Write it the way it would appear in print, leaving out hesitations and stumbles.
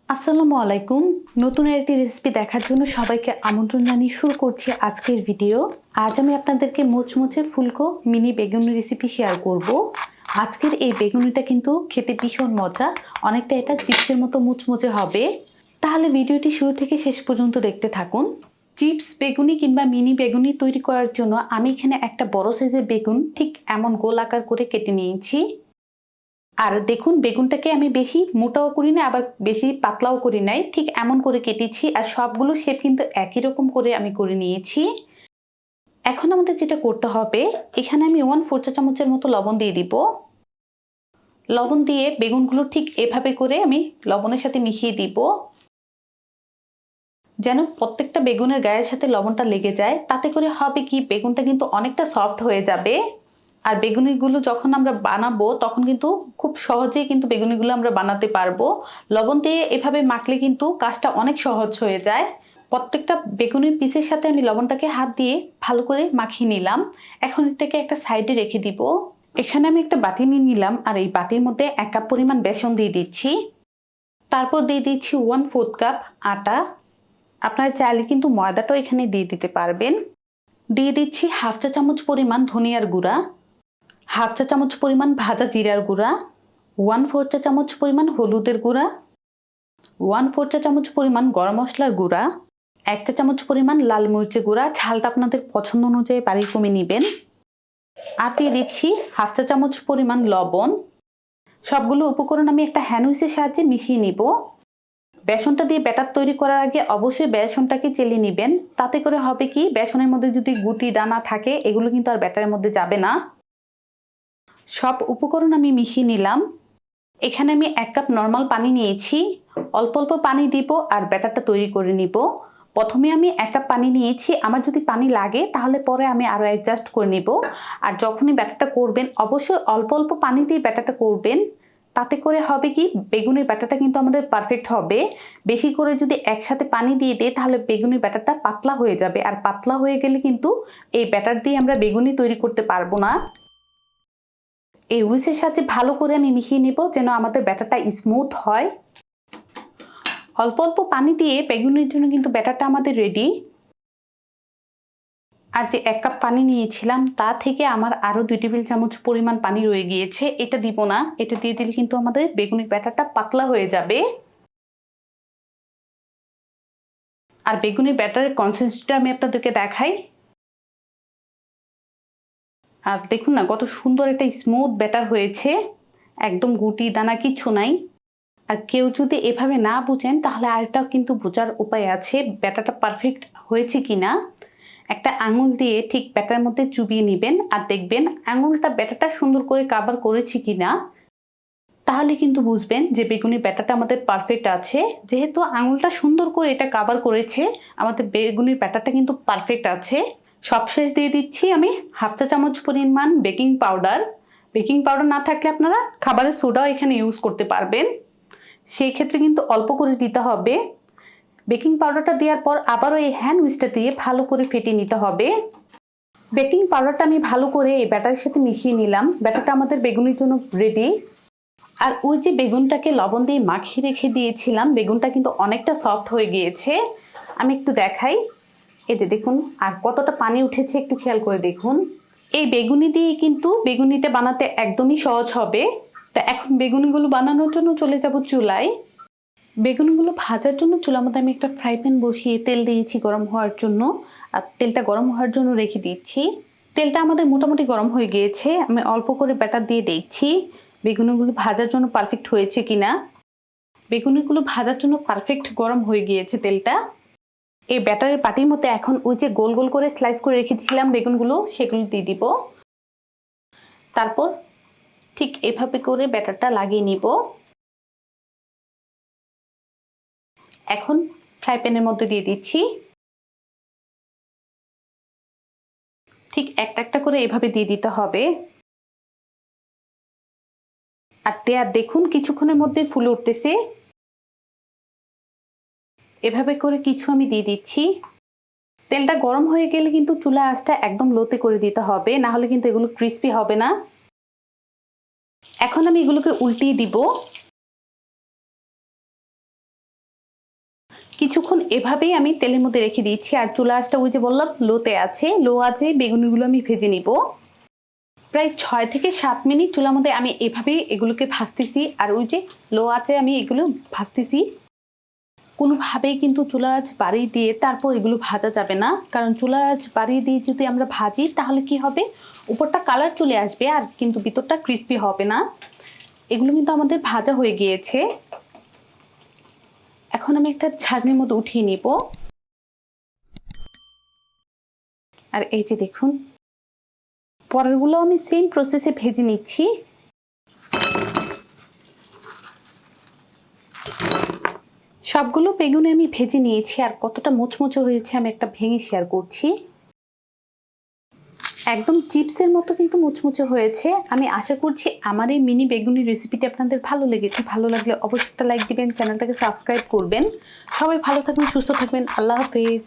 আসসালামু আলাইকুম। নতুন একটি রেসিপি দেখার জন্য সবাইকে আমন্ত্রণ জানিয়ে শুরু করছি আজকের ভিডিও। আজ আমি আপনাদেরকে মুচমুচে ফুলকো মিনি বেগুনি রেসিপি শেয়ার করব। আজকের এই বেগুনিটা কিন্তু খেতে ভীষণ মজা, অনেকটা এটা চিপসের মতো মুচমুচে হবে। তাহলে ভিডিওটি শুরু থেকে শেষ পর্যন্ত দেখতে থাকুন। চিপস বেগুনি কিংবা মিনি বেগুনি তৈরি করার জন্য আমি এখানে একটা বড় সাইজের বেগুন ঠিক এমন গোল আকার করে কেটে নিয়েছি। আর দেখুন বেগুনটাকে আমি বেশি মোটাও করি না, আবার বেশি পাতলাও করি নাই, ঠিক এমন করে কেটেছি। আর সবগুলো শেপ কিন্তু একই রকম করে আমি করে নিয়েছি। এখন আমাদের যেটা করতে হবে, এখানে আমি 1/4 চা চামচের মতো লবণ দিয়ে দিব। লবণ দিয়ে বেগুনগুলো ঠিক এভাবে করে আমি লবণের সাথে মিশিয়ে দিব, যেন প্রত্যেকটা বেগুনের গায়ের সাথে লবণটা লেগে যায়। তাতে করে হবে কি, বেগুনটা কিন্তু অনেকটা সফট হয়ে যাবে। আর বেগুনিগুলো যখন আমরা বানাবো তখন কিন্তু খুব সহজেই কিন্তু বেগুনিগুলো আমরা বানাতে পারবো। লবণ দিয়ে এভাবে মাখলে কিন্তু কাজটা অনেক সহজ হয়ে যায়। প্রত্যেকটা বেগুনির পিসের সাথে আমি লবণটাকে হাত দিয়ে ভালো করে মাখিয়ে নিলাম। এখন এটাকে একটা সাইডে রেখে দিব। এখানে আমি একটা বাটি নিয়ে নিলাম, আর এই বাটির মধ্যে 1 কাপ পরিমাণ বেসন দিয়ে দিচ্ছি। তারপর দিয়ে দিচ্ছি 1/4 কাপ আটা। আপনারা চাইলে কিন্তু ময়দাটাও এখানে দিয়ে দিতে পারবেন। দিয়ে দিচ্ছি 1/2 চা চামচ পরিমাণ ধনিয়ার গুঁড়া, 1/2 চা চামচ পরিমাণ ভাজা জিরার গুঁড়া, 1/4 চা চামচ পরিমাণ হলুদের গুঁড়া, 1/4 চা চামচ পরিমাণ গরম মশলার গুঁড়া, 1 চা চামচ পরিমাণ লাল মরিচের গুঁড়া। ঝালটা আপনাদের পছন্দ অনুযায়ী বাড়িয়ে কমে নেবেন। আর দিয়ে দিচ্ছি 1/2 চা চামচ পরিমাণ লবণ। সবগুলো উপকরণ আমি একটা হ্যান্ড উইচের সাহায্যে মিশিয়ে নিব। বেসনটা দিয়ে ব্যাটার তৈরি করার আগে অবশ্যই বেসনটাকে চেলে নেবেন। তাতে করে হবে কি, বেসনের মধ্যে যদি গুটি দানা থাকে এগুলো কিন্তু আর ব্যাটারের মধ্যে যাবে না। সব উপকরণ আমি মিশিয়ে নিলাম। এখানে আমি 1 কাপ নর্মাল পানি নিয়েছি। অল্প অল্প পানি দিব আর ব্যাটারটা তৈরি করে নিব। প্রথমে আমি 1 কাপ পানি নিয়েছি, আমার যদি পানি লাগে তাহলে পরে আমি আরও অ্যাডজাস্ট করে নিব। আর যখনই ব্যাটারটা করবেন অবশ্যই অল্প অল্প পানি দিয়ে ব্যাটারটা করবেন। তাতে করে হবে কি, বেগুনের ব্যাটারটা কিন্তু আমাদের পারফেক্ট হবে। বেশি করে যদি একসাথে পানি দিয়ে দিই তাহলে বেগুনের ব্যাটারটা পাতলা হয়ে যাবে, আর পাতলা হয়ে গেলে কিন্তু এই ব্যাটার দিয়ে আমরা বেগুনি তৈরি করতে পারবো না। এই হুইসের সাথে ভালো করে আমি মিশিয়ে নেব, যেন আমাদের ব্যাটারটা স্মুথ হয়। অল্প অল্প পানি দিয়ে বেগুনের জন্য কিন্তু ব্যাটারটা আমাদের রেডি। আর যে 1 কাপ পানি নিয়েছিলাম তা থেকে আমার আরও 2 টেবিল চামচ পরিমাণ পানি রয়ে গিয়েছে। এটা দিব না, এটা দিয়ে দিলে কিন্তু আমাদের বেগুনের ব্যাটারটা পাতলা হয়ে যাবে। আর বেগুনের ব্যাটারের কনসিস্টেন্সিটা আমি আপনাদেরকে দেখাই। আর দেখুন না কত সুন্দর একটা স্মুথ ব্যাটার হয়েছে, একদম গুটি দানা কিচ্ছু নাই। আর কেউ যদি এভাবে না বুঝেন তাহলে আরেকটাও কিন্তু বোঝার উপায় আছে ব্যাটারটা পারফেক্ট হয়েছে কিনা। একটা আঙুল দিয়ে ঠিক ব্যাটার মধ্যে চুবিয়ে নেবেন আর দেখবেন আঙুলটা ব্যাটারটা সুন্দর করে কাভার করেছে কিনা। তাহলে কিন্তু বুঝবেন যে বেগুনি ব্যাটারটা আমাদের পারফেক্ট আছে। যেহেতু আঙুলটা সুন্দর করে এটা কাভার করেছে, আমাদের বেগুনির ব্যাটারটা কিন্তু পারফেক্ট আছে। সবশেষ দিয়ে দিচ্ছি আমি 1/2 চা চামচ পরিমাণ বেকিং পাউডার। বেকিং পাউডার না থাকলে আপনারা খাবারের সোডাও এখানে ইউজ করতে পারবেন, সেই ক্ষেত্রে কিন্তু অল্প করে দিতে হবে। বেকিং পাউডারটা দেওয়ার পর আবারও এই হ্যান্ড উইচটা দিয়ে ভালো করে ফেটে নিতে হবে। বেকিং পাউডারটা আমি ভালো করে এই ব্যাটারের সাথে মিশিয়ে নিলাম। ব্যাটারটা আমাদের বেগুনির জন্য রেডি। আর ওই যে বেগুনটাকে লবণ দিয়ে মাখিয়ে রেখে দিয়েছিলাম, বেগুনটা কিন্তু অনেকটা সফট হয়ে গিয়েছে। আমি একটু দেখাই, এই যে দেখুন আর কতটা পানি উঠেছে, একটু খেয়াল করে দেখুন। এই বেগুনি দিয়ে কিন্তু বেগুনিটা বানাতে একদমই সহজ হবে। তা এখন বেগুনিগুলো বানানোর জন্য চলে যাব চুলায়। বেগুনগুলো ভাজার জন্য চুলার মধ্যে আমি একটা ফ্রাই প্যান বসিয়ে তেল দিয়েছি গরম হওয়ার জন্য। আর তেলটা গরম হওয়ার জন্য রেখে দিচ্ছি। তেলটা আমাদের মোটামুটি গরম হয়ে গিয়েছে। আমি অল্প করে ব্যাটার দিয়ে দেখছি বেগুনগুলো ভাজার জন্য পারফেক্ট হয়েছে কিনা। বেগুনগুলো ভাজার জন্য পারফেক্ট গরম হয়ে গিয়েছে তেলটা। এই ব্যাটারের পাটির মধ্যে এখন ওই যে গোল গোল করে স্লাইস করে রেখেছিলাম বেগুনগুলো, সেগুলো দিয়ে দিব। তারপর ঠিক এভাবে করে ব্যাটারটা লাগিয়ে নিব। এখন ফ্রাই প্যানের মধ্যে দিয়ে দিচ্ছি। ঠিক একটা একটা করে এভাবে দিয়ে দিতে হবে। আর দেয়ার দেখুন কিছুক্ষণের মধ্যে ফুলে উঠতেছে। এভাবে করে কিছু আমি দিয়ে দিচ্ছি। তেলটা গরম হয়ে গেলে কিন্তু চুলা আঁচটা একদম লোতে করে দিতে হবে, না হলে কিন্তু এগুলো ক্রিস্পি হবে না। এখন আমি এগুলোকে উল্টিয়ে দিব। কিছুক্ষণ এভাবেই আমি তেলের মধ্যে রেখে দিচ্ছি। আর চুলা আঁচটা ওই যে বললাম লোতে আছে, লো আঁচে বেগুনিগুলো আমি ভেজে নিব। প্রায় 6 থেকে 7 মিনিট চুলার মধ্যে আমি এভাবেই এগুলোকে ভাজতেছি। আর ওই যে লো আঁচে আমি এগুলো ভাজতেছি। কোনোভাবেই কিন্তু চুলার আঁচ বাড়িয়ে দিয়ে তারপর এগুলো ভাজা যাবে না, কারণ চুলার আঁচ বাড়িয়ে দিয়ে যদি আমরা ভাজি তাহলে কি হবে, উপরটা কালার চলে আসবে আর কিন্তু ভিতরটা ক্রিস্পি হবে না। এগুলো কিন্তু আমাদের ভাজা হয়ে গিয়েছে। এখন আমি একটা ছাঁকনির মধ্যে উঠিয়ে নিব। আর এই যে দেখুন, পরেরগুলো আমি সেম প্রসেসে ভেজে নিচ্ছি। সবগুলো বেগুনি আমি ভেজে নিয়েছি। আর কতটা মুচমুচে হয়েছে আমি একটা ভেঙে শেয়ার করছি। একদম চিপসের মতো কিন্তু মুচমুচে হয়েছে। আমি আশা করছি আমার এই মিনি বেগুনি রেসিপিটি আপনাদের ভালো লেগেছে। ভালো লাগলে অবশ্যই একটা লাইক দিবেন, চ্যানেলটাকে সাবস্ক্রাইব করবেন। সবাই ভালো থাকবেন, সুস্থ থাকবেন। আল্লাহ হাফেজ।